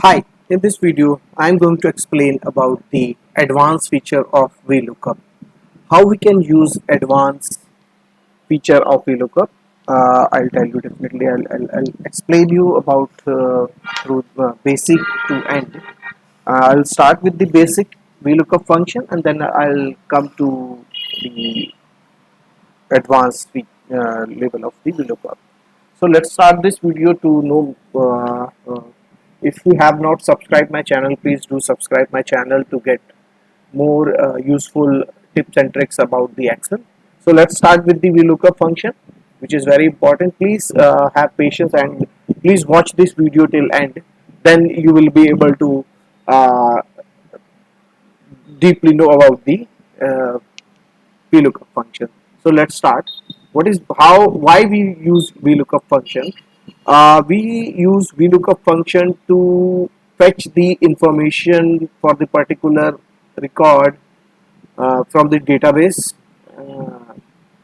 Hi, in this video I am going to explain about the advanced feature of VLOOKUP. How we can use advanced feature of VLOOKUP. I'll tell you definitely. I'll explain you about through basic to end. I'll start with the basic VLOOKUP function and then I'll come to the advanced level of the VLOOKUP. So let's start this video to know if you have not subscribed my channel, please do subscribe my channel to get more useful tips and tricks about the Excel. So let's start with the VLOOKUP function, which is very important. Please have patience and please watch this video till end. Then you will be able to uh, deeply know about the uh, VLOOKUP function. So let's start. Why we use VLOOKUP function? We use VLOOKUP function to fetch the information for the particular record from the database,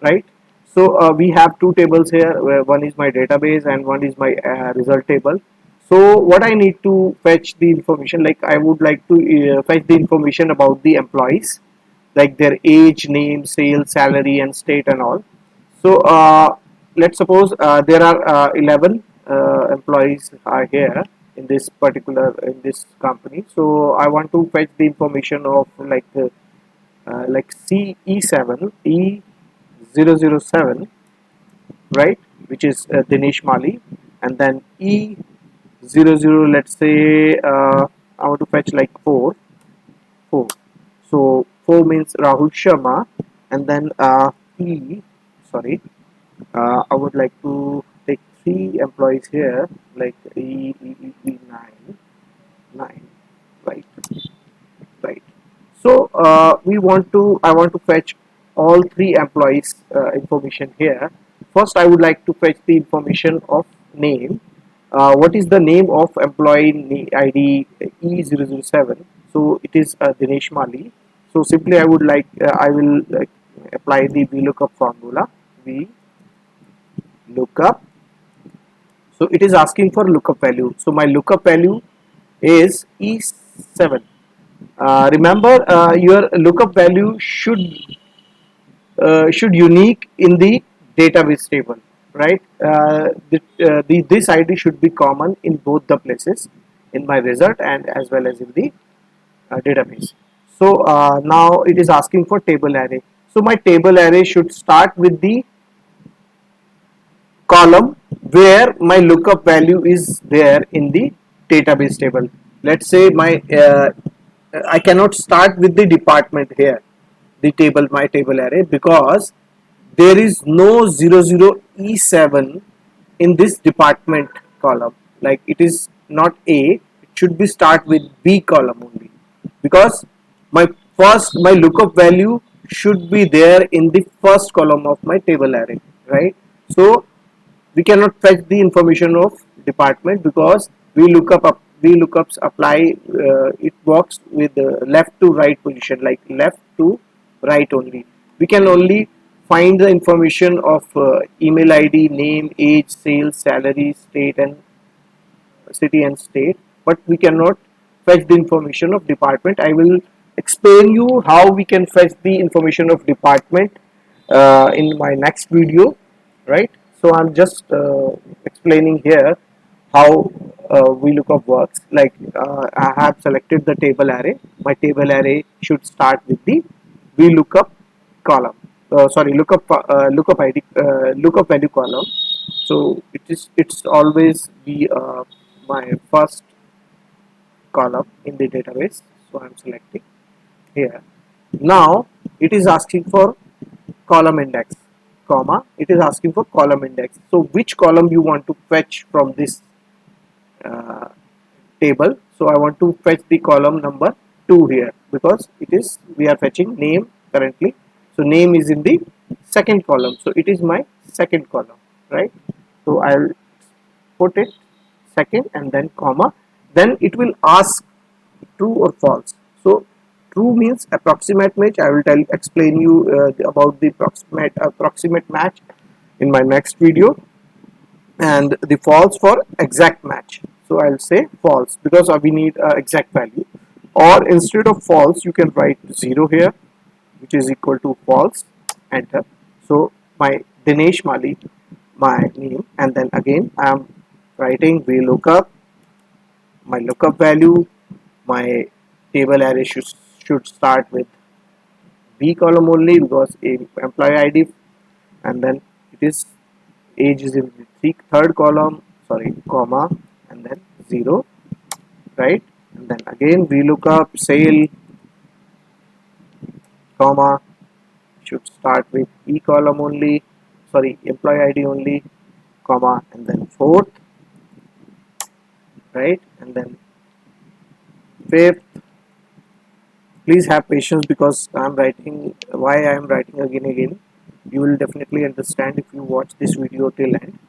right? So we have two tables here, where one is my database and one is my result table. So what I need to fetch the information, like I would like to fetch the information about the employees, like their age, name, sales, salary, and state, and all. So let's suppose there are 11 employees are here in this particular in this company. So I want to fetch the information of like CE7 E007, right, which is Dinesh Mali, and then E00, let's say I want to fetch like 4. So 4 means Rahul Sharma, and then sorry, I would like to take 3 employees here, like nine, right, right. So I want to fetch all 3 employees information here. First, I would like to fetch the information of name. What is the name of employee ID E007? So it is Dinesh Mali. So simply I will apply the VLOOKUP formula. VLOOKUP. So it is asking for lookup value. So my lookup value is E7. Remember, your lookup value should unique in the database table, right? This ID should be common in both the places, in my result and as well as in the database. So now it is asking for table array. So my table array should start with the column where my lookup value is there in the database table. Let's say I cannot start with the department here, the table, my table array, because there is no 00E7 in this department column. Like it is not A, it should be start with B column only, because my lookup value should be there in the first column of my table array, right? So we cannot fetch the information of department because VLOOKUPs apply, it works with left to right position, like left to right only. We can only find the information of email ID, name, age, sales, salary, state, and city and state, but we cannot fetch the information of department. I will explain you how we can fetch the information of department in my next video, right? So I'm just explaining here how VLOOKUP works. Like I have selected the table array. My table array should start with the VLOOKUP column, sorry, lookup ID, lookup value column. So it's always be my first column in the database. So I'm selecting here. Now it is asking for column index, comma, it is asking for column index. So which column you want to fetch from this uh, table? So I want to fetch the column number 2 here, because it is, we are fetching name currently. So name is in the second column, so it is my second column, right? So I'll put it second and then comma, then it will ask true or false. So true means approximate match. I will explain you about the approximate match in my next video, and the false for exact match. So I'll say false because we need exact value. Or instead of false, you can write 0 here, which is equal to false. Enter. So my Dinesh Mali, my name, and then again I am writing VLOOKUP, my lookup value, my table array should start with B column only because employee ID, and then it is age is in the third column, sorry, comma, and then 0, right? And then again VLOOKUP sale, comma, should start with E column only, sorry, employee ID only, comma, and then fourth, right? And then fifth. Please have patience because I'm writing, why I am writing again. You will definitely understand if you watch this video till end.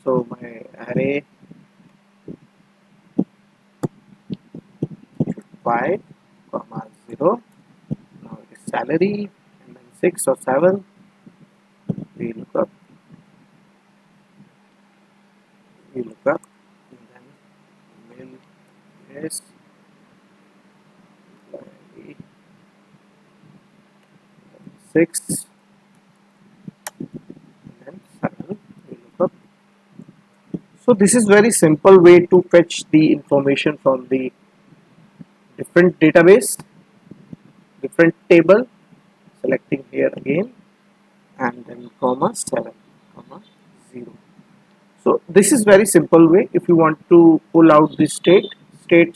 So my array 5 comma 0, now it is salary, and then 6 or 7, we look up, and then mail is 6, and then 7, we look up. So this is very simple way to fetch the information from the different database, different table, selecting here again, and then comma 7 comma 0. So this is very simple way. If you want to pull out the state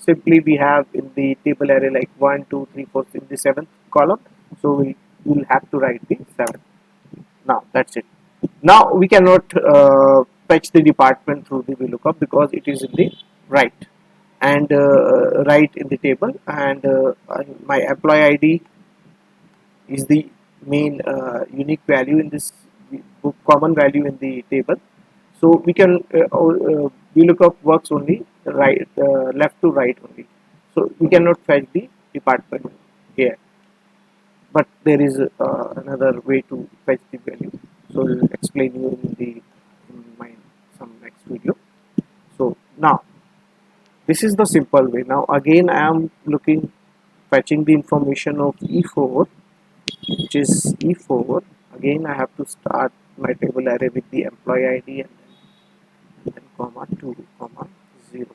simply we have in the table array like 1 2 3 4 in the 7th column, so we will have to write the 7. Now that's it. Now we cannot fetch the department through the VLOOKUP because it is in the right, and right in the table, and my employee ID is the main unique value in this common value in the table. So we can VLOOKUP works only right, left to right only. So we cannot fetch the department here, but there is another way to fetch the value. So I'll explain you in my some next video. So now this is the simple way. Now again I am looking fetching the information of E4, which is E4. Again I have to start my table array with the employee ID, and then comma 2 comma 0.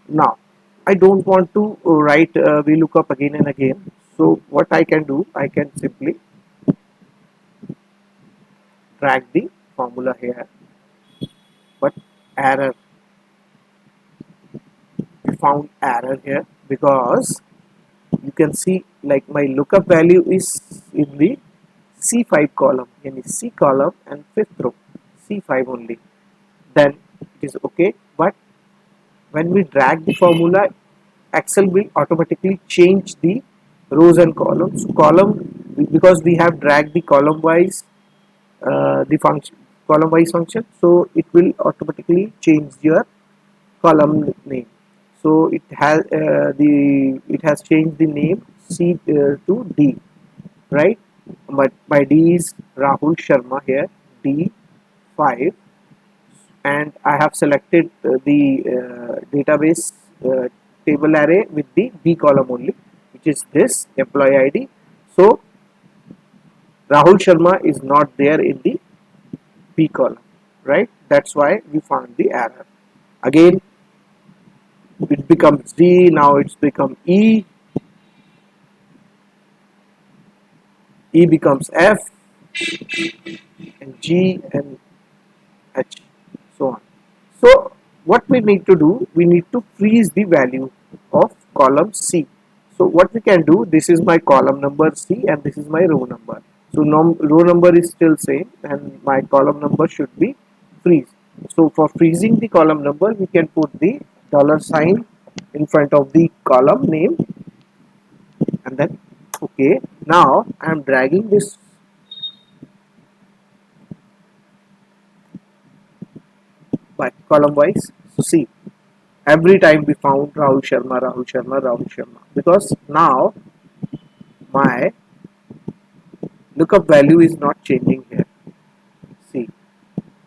Now I don't want to write VLOOKUP again and again. So what I can do, I can simply drag the formula here, but error, we found error here because you can see like my lookup value is in the C5 column, in C column and 5th row, C5 only. Then it is okay, but when we drag the formula, Excel will automatically change the rows and columns. Because we have dragged the column wise, the function column wise function, so it will automatically change your column name. So it has changed the name C to D, right? But my D is Rahul Sharma here, D5, and I have selected the database table array with the B column only, which is this employee ID. So Rahul Sharma is not there in the B column, right? That's why we found the error. Again, it becomes D, now it's become E, E becomes F, and G and H, so on. So what we need to do, we need to freeze the value of column C. So what we can do, this is my column number C and this is my row number. So row number is still same and my column number should be freeze. So for freezing the column number, we can put the $sign in front of the column name, and then okay. Now I am dragging this by column wise. So see, every time we found Rahul Sharma, Rahul Sharma, Rahul Sharma, because now my lookup value is not changing here. See,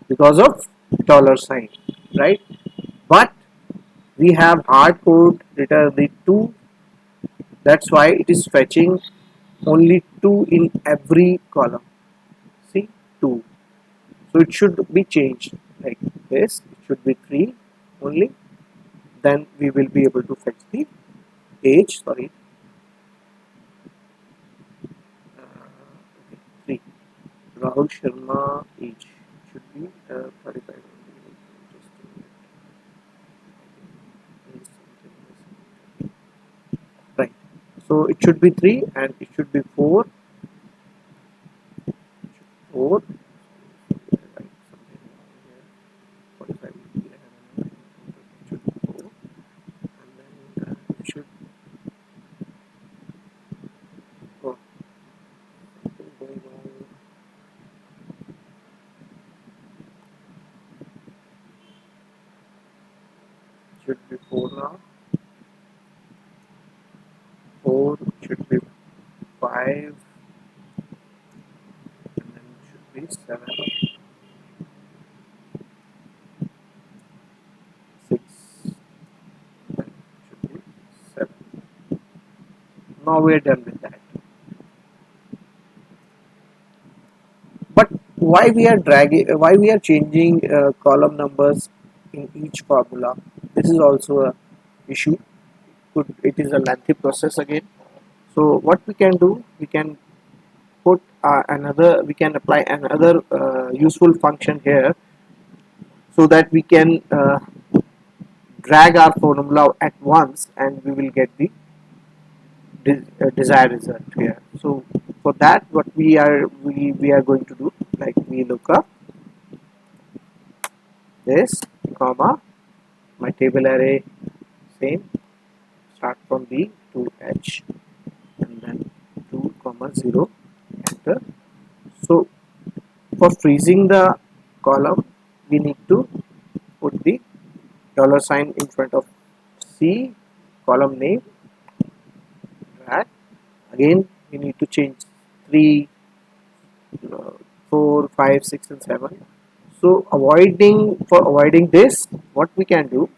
because of $sign, right? But we have hard code return the 2. That's why it is fetching only 2 in every column. See, 2. So it should be changed like this. It should be 3 only. Then we will be able to fetch the age. Sorry, 3. Rahul Sharma age should be 35. Right. So it should be 3 and it should be 4. 4. Right, something here. 45 should be 4. And then it should go something going on. Should be 4 now. 4 should be 5 and then it should be 7, 6, then it should be 7. Now we are done with that. But why we are changing column numbers in each formula? This is also a issue. It is a lengthy process again. So what we can do, we can put we can apply another useful function here, so that we can drag our formula at once and we will get the desired result here. So for that, what we are going to do, like we look up this comma my table array, same, start from B to H and then 2 comma 0, enter. So for freezing the column, we need to put the dollar sign in front of C, column name, drag. Again we need to change 3, 4, 5, 6 and 7. So avoiding this, what we can do,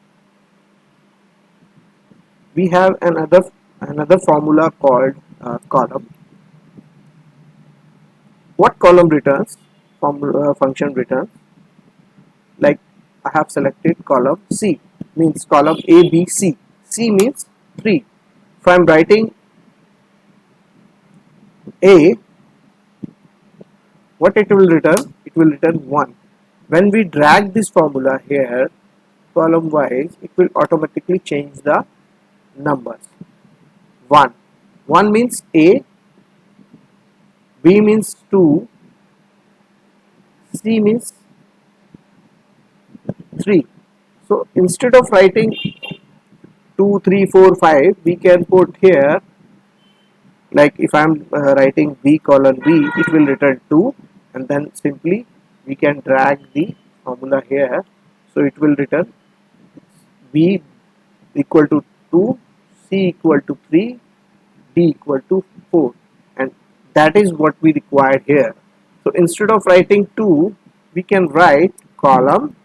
we have another formula called column. What column returns? Function returns, like I have selected column C, means column A, B, C. C means 3. If I am writing A, what it will return? It will return 1. When we drag this formula here, column wise, it will automatically change the numbers. 1. 1 means A, B means 2, C means 3. So instead of writing 2, 3, 4, 5, we can put here, like if I am writing B colon B, it will return 2, and then simply we can drag the formula here. So it will return B equal to 2, C equal to 3, D equal to 4, and that is what we required here. So instead of writing 2, we can write column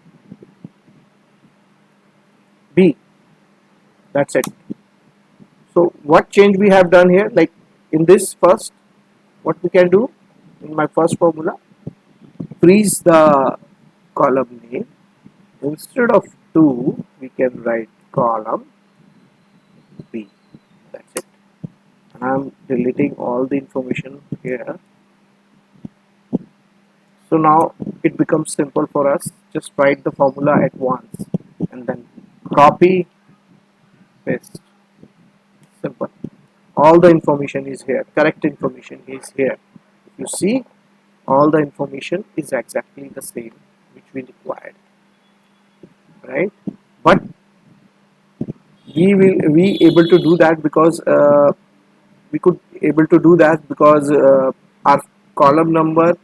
B. That's it. So what change we have done here, like in this first, what we can do in my first formula, freeze the column name. Instead of 2, we can write column B. That's it. And I'm deleting all the information here. So now it becomes simple for us. Just write the formula at once and then copy, paste. Simple. All the information is here. Correct information is here. If you see, all the information is exactly the same which we required, right? But we able to do that because we could able to do that because our column number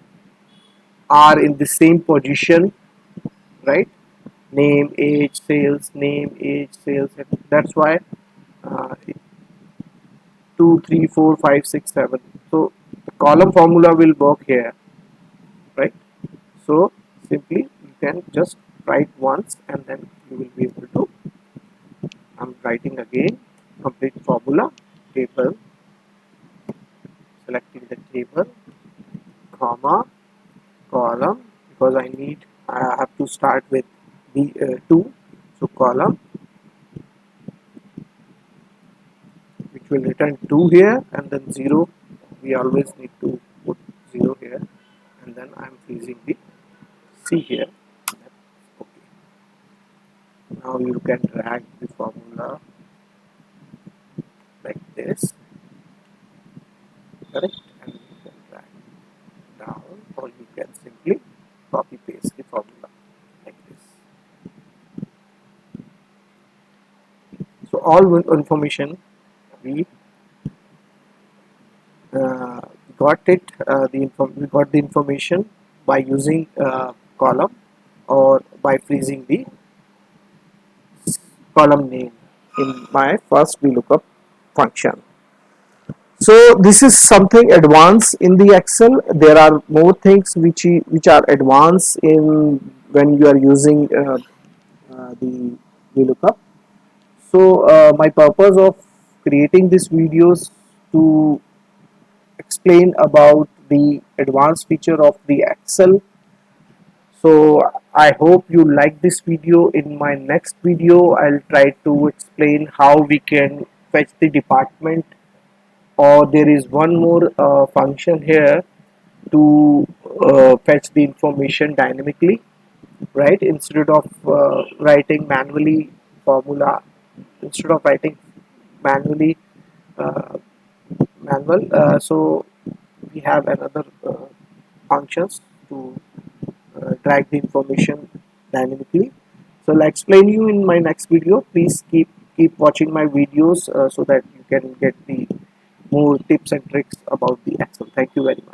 are in the same position, right? Name, age, sales, name, age, sales, and that's why uh, 2, 3, 4, 5, 6, 7. So the column formula will work here, right? So simply you can just write once and then you will be able to I'm writing again complete formula table, selecting the table, comma, column, because I have to start with the 2, so column which will return 2 here, and then 0. We always need to put 0 here, and then I'm freezing the C here. Okay. Now you can drag the formula like this, correct, and you can drag down, or you can simply copy paste the formula like this. So all information we uh, got it. We got the information by using column or by freezing the column name in my first VLOOKUP function. So this is something advanced in the Excel. There are more things which are advanced in when you are using the VLOOKUP. So my purpose of creating this videos to explain about the advanced feature of the Excel. So I hope you like this video. In my next video I'll try to explain how we can fetch the department, or there is one more function here to fetch the information dynamically, right? Instead of writing manually formula, instead of writing manually uh, manual, so we have another functions to drag the information dynamically. So I'll explain you in my next video. Please keep watching my videos so that you can get the more tips and tricks about the Excel. Thank you very much.